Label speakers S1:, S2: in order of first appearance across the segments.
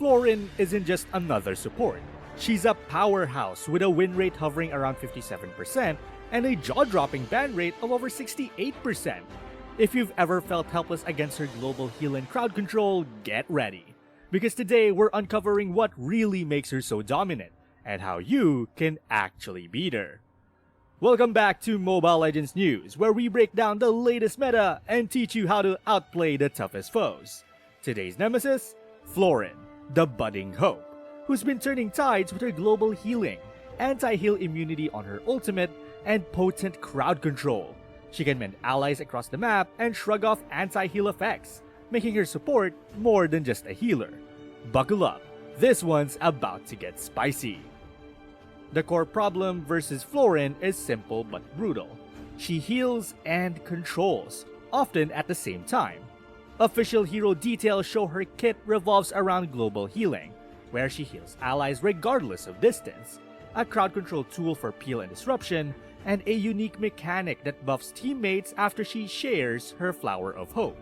S1: Floryn isn't just another support. She's a powerhouse with a win rate hovering around 57% and a jaw-dropping ban rate of over 68%. If you've ever felt helpless against her global heal and crowd control, get ready. Because today we're uncovering what really makes her so dominant and how you can actually beat her. Welcome back to Mobile Legends News, where we break down the latest meta and teach you how to outplay the toughest foes. Today's nemesis, Floryn, the budding hope, who's been turning tides with her global healing, anti-heal immunity on her ultimate, and potent crowd control. She can mend allies across the map and shrug off anti-heal effects, making her support more than just a healer. Buckle up, this one's about to get spicy. The core problem versus Floryn is simple but brutal. She heals and controls, often at the same time. Official hero details show her kit revolves around global healing, where she heals allies regardless of distance, a crowd control tool for peel and disruption, and a unique mechanic that buffs teammates after she shares her Flower of Hope.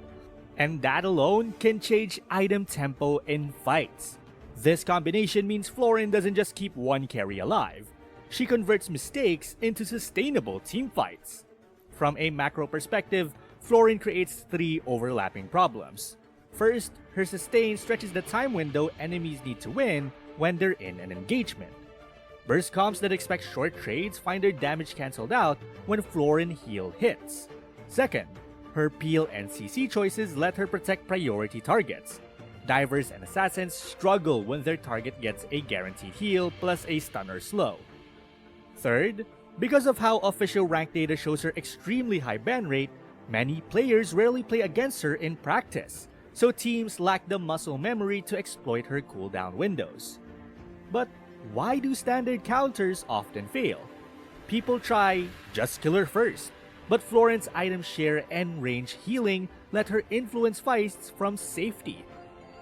S1: And that alone can change item tempo in fights. This combination means Floryn doesn't just keep one carry alive, she converts mistakes into sustainable team fights. From a macro perspective, Floryn creates three overlapping problems. First, her sustain stretches the time window enemies need to win when they're in an engagement. Burst comps that expect short trades find their damage cancelled out when Floryn heal hits. Second, her peel and CC choices let her protect priority targets. Divers and assassins struggle when their target gets a guaranteed heal plus a stunner slow. Third, because of how official rank data shows her extremely high ban rate, many players rarely play against her in practice, so teams lack the muscle memory to exploit her cooldown windows. But why do standard counters often fail? People try just kill her first, but Floryn's item share and range healing let her influence fights from safety.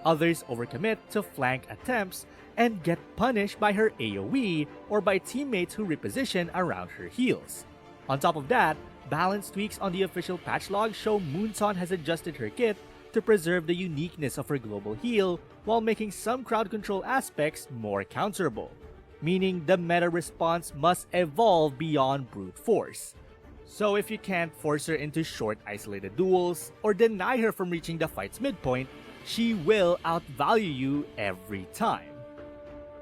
S1: Others overcommit to flank attempts and get punished by her AoE or by teammates who reposition around her heals. On top of that, balance tweaks on the official patch log show Moonton has adjusted her kit to preserve the uniqueness of her global heal while making some crowd control aspects more counterable, meaning the meta response must evolve beyond brute force. So if you can't force her into short isolated duels or deny her from reaching the fight's midpoint, she will outvalue you every time.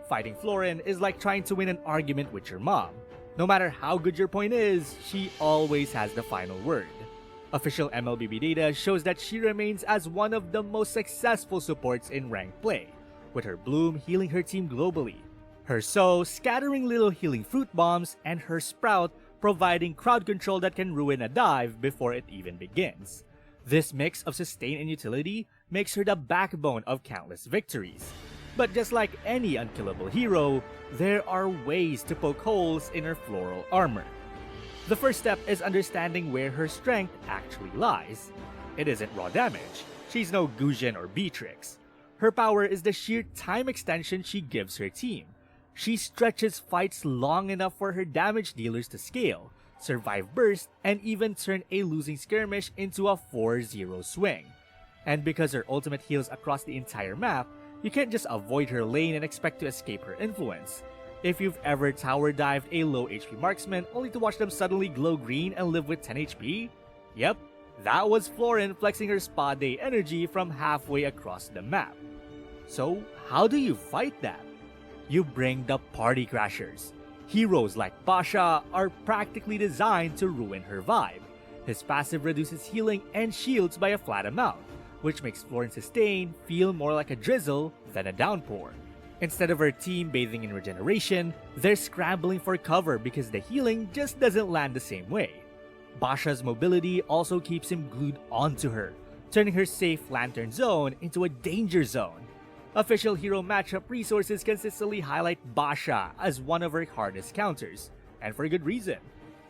S1: Fighting Floryn is like trying to win an argument with your mom. No matter how good your point is, she always has the final word. Official mlbb data shows that she remains as one of the most successful supports in ranked play, with her Bloom healing her team globally, her So scattering little healing fruit bombs, and her Sprout providing crowd control that can ruin a dive before it even begins. This mix of sustain and utility makes her the backbone of countless victories. But just like any unkillable hero, there are ways to poke holes in her floral armor. The first step is understanding where her strength actually lies. It isn't raw damage. She's no Gusion or Beatrix. Her power is the sheer time extension she gives her team. She stretches fights long enough for her damage dealers to scale, survive burst, and even turn a losing skirmish into a 4-0 swing. And because her ultimate heals across the entire map, you can't just avoid her lane and expect to escape her influence. If you've ever tower dived a low HP marksman only to watch them suddenly glow green and live with 10 HP, yep, that was Floryn flexing her spa day energy from halfway across the map. So how do you fight that? You bring the party crashers. Heroes like Basha are practically designed to ruin her vibe. His passive reduces healing and shields by a flat amount, which makes Floryn's sustain feel more like a drizzle than a downpour. Instead of her team bathing in regeneration, they're scrambling for cover because the healing just doesn't land the same way. Basha's mobility also keeps him glued onto her, turning her safe lantern zone into a danger zone. Official hero matchup resources consistently highlight Basha as one of her hardest counters, and for good reason.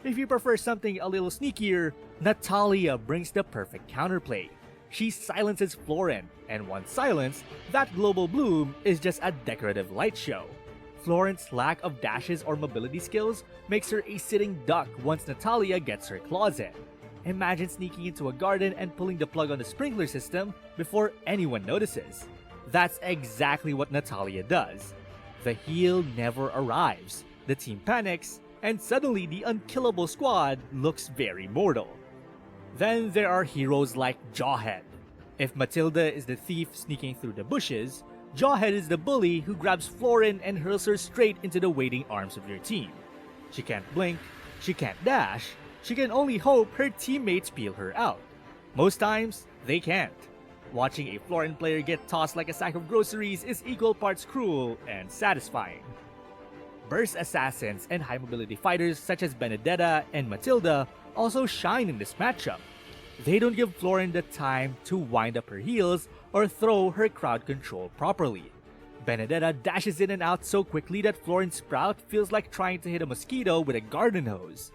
S1: If you prefer something a little sneakier, Natalia brings the perfect counterplay. She silences Floryn, and once silenced, that global bloom is just a decorative light show. Floryn's lack of dashes or mobility skills makes her a sitting duck once Natalia gets her claws in. Imagine sneaking into a garden and pulling the plug on the sprinkler system before anyone notices. That's exactly what Natalia does. The heal never arrives, the team panics, and suddenly the unkillable squad looks very mortal. Then there are heroes like Jawhead. If Matilda is the thief sneaking through the bushes, Jawhead is the bully who grabs Floryn and hurls her straight into the waiting arms of your team. She can't blink, she can't dash, she can only hope her teammates peel her out. Most times, they can't. Watching a Floryn player get tossed like a sack of groceries is equal parts cruel and satisfying. Burst assassins and high mobility fighters such as Benedetta and Matilda also shine in this matchup. They don't give Floryn the time to wind up her heels or throw her crowd control properly. Benedetta dashes in and out so quickly that Floryn's sprout feels like trying to hit a mosquito with a garden hose.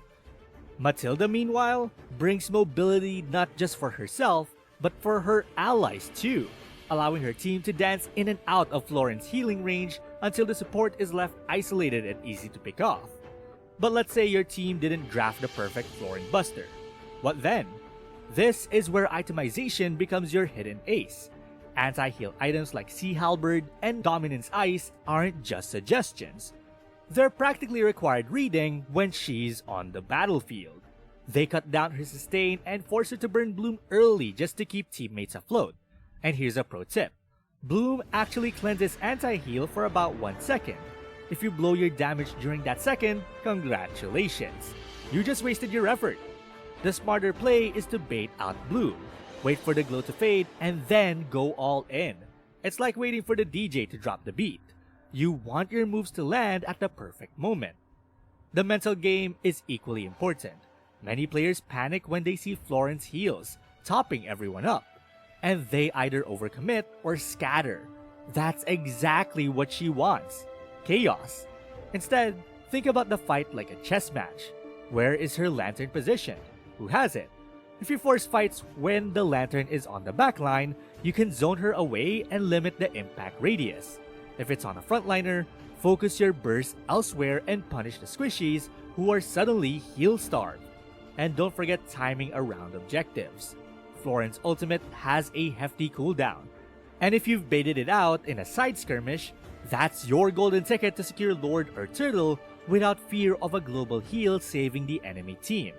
S1: Matilda, meanwhile, brings mobility not just for herself, but for her allies too, allowing her team to dance in and out of Floryn's healing range until the support is left isolated and easy to pick off. But let's say your team didn't draft the perfect Floryn buster. What then? This is where itemization becomes your hidden ace. Anti-heal items like Sea Halberd and Dominance Ice aren't just suggestions. They're practically required reading when she's on the battlefield. They cut down her sustain and force her to burn Bloom early just to keep teammates afloat. And here's a pro tip. Bloom actually cleanses anti-heal for about 1 second. If you blow your damage during that second, congratulations. You just wasted your effort. The smarter play is to bait out Bloom. Wait for the glow to fade and then go all in. It's like waiting for the DJ to drop the beat. You want your moves to land at the perfect moment. The mental game is equally important. Many players panic when they see Floryn's heals, topping everyone up. And they either overcommit or scatter. That's exactly what she wants. Chaos. Instead, think about the fight like a chess match. Where is her lantern positioned? Who has it? If you force fights when the lantern is on the backline, you can zone her away and limit the impact radius. If it's on a frontliner, focus your burst elsewhere and punish the squishies who are suddenly heal-starved. And don't forget timing around objectives. Floryn's ultimate has a hefty cooldown. And if you've baited it out in a side skirmish, that's your golden ticket to secure Lord or Turtle without fear of a global heal saving the enemy team.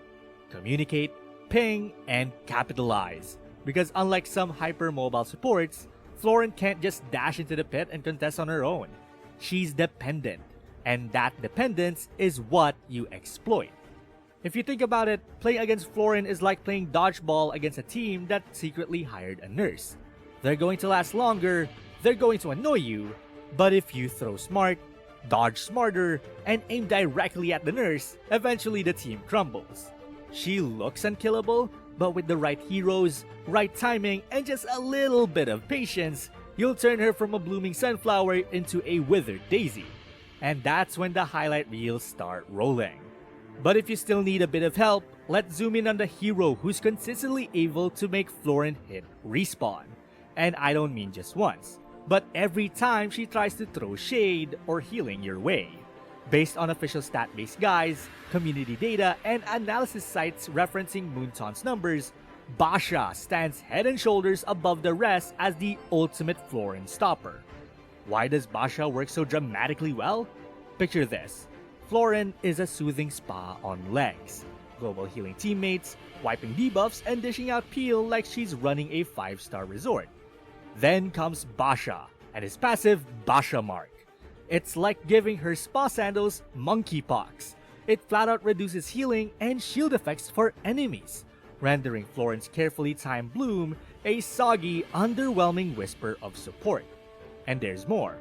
S1: Communicate, ping, and capitalize. Because unlike some hyper-mobile supports, Floryn can't just dash into the pit and contest on her own. She's dependent, and that dependence is what you exploit. If you think about it, playing against Floryn is like playing dodgeball against a team that secretly hired a nurse. They're going to last longer, they're going to annoy you, but if you throw smart, dodge smarter, and aim directly at the nurse, eventually the team crumbles. She looks unkillable, but with the right heroes, right timing, and just a little bit of patience, you'll turn her from a blooming sunflower into a withered daisy. And that's when the highlight reels start rolling. But if you still need a bit of help, let's zoom in on the hero who's consistently able to make Floryn hit respawn. And I don't mean just once, but every time she tries to throw shade or healing your way. Based on official stat-based guides, community data, and analysis sites referencing Moonton's numbers, Basha stands head and shoulders above the rest as the ultimate Floryn stopper. Why does Basha work so dramatically well? Picture this. Floryn is a soothing spa on legs. Global healing teammates, wiping debuffs, and dishing out peel like she's running a 5-star resort. Then comes Basha, and his passive Basha Mark. It's like giving her spa sandals monkeypox. It flat out reduces healing and shield effects for enemies, rendering Floryn's carefully timed bloom a soggy, underwhelming whisper of support. And there's more.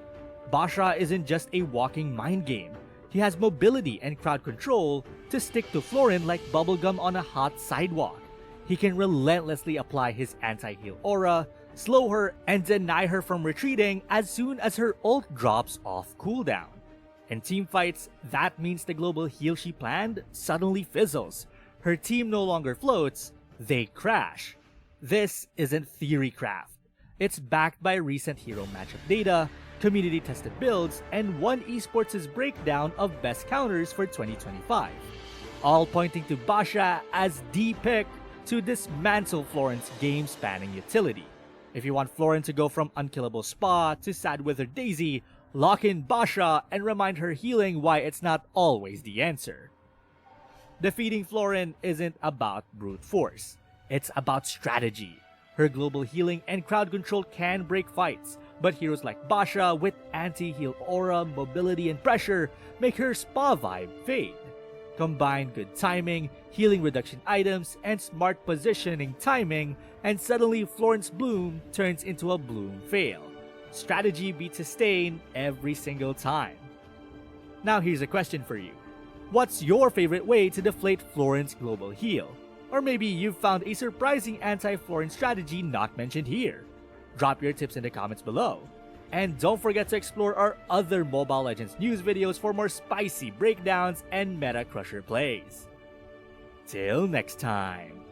S1: Basha isn't just a walking mind game. He has mobility and crowd control to stick to Floryn like bubblegum on a hot sidewalk. He can relentlessly apply his anti-heal aura, slow her, and deny her from retreating as soon as her ult drops off cooldown. In teamfights, that means the global heal she planned suddenly fizzles. Her team no longer floats, they crash. This isn't theory craft. It's backed by recent hero matchup data, community-tested builds, and One Esports' breakdown of best counters for 2025. All pointing to Basha as the pick to dismantle Floryn's game-spanning utility. If you want Floryn to go from unkillable Spa to sad withered Daisy, lock in Basha and remind her healing why it's not always the answer. Defeating Floryn isn't about brute force, it's about strategy. Her global healing and crowd control can break fights, but heroes like Basha with anti-heal aura, mobility, and pressure make her Spa vibe fade. Combine good timing, healing reduction items, and smart positioning timing, and suddenly Floryn's bloom turns into a bloom fail. Strategy beats sustain every single time. Now here's a question for you. What's your favorite way to deflate Floryn's global heal? Or maybe you've found a surprising anti-Floryn strategy not mentioned here. Drop your tips in the comments below. And don't forget to explore our other Mobile Legends news videos for more spicy breakdowns and meta crusher plays. Till next time.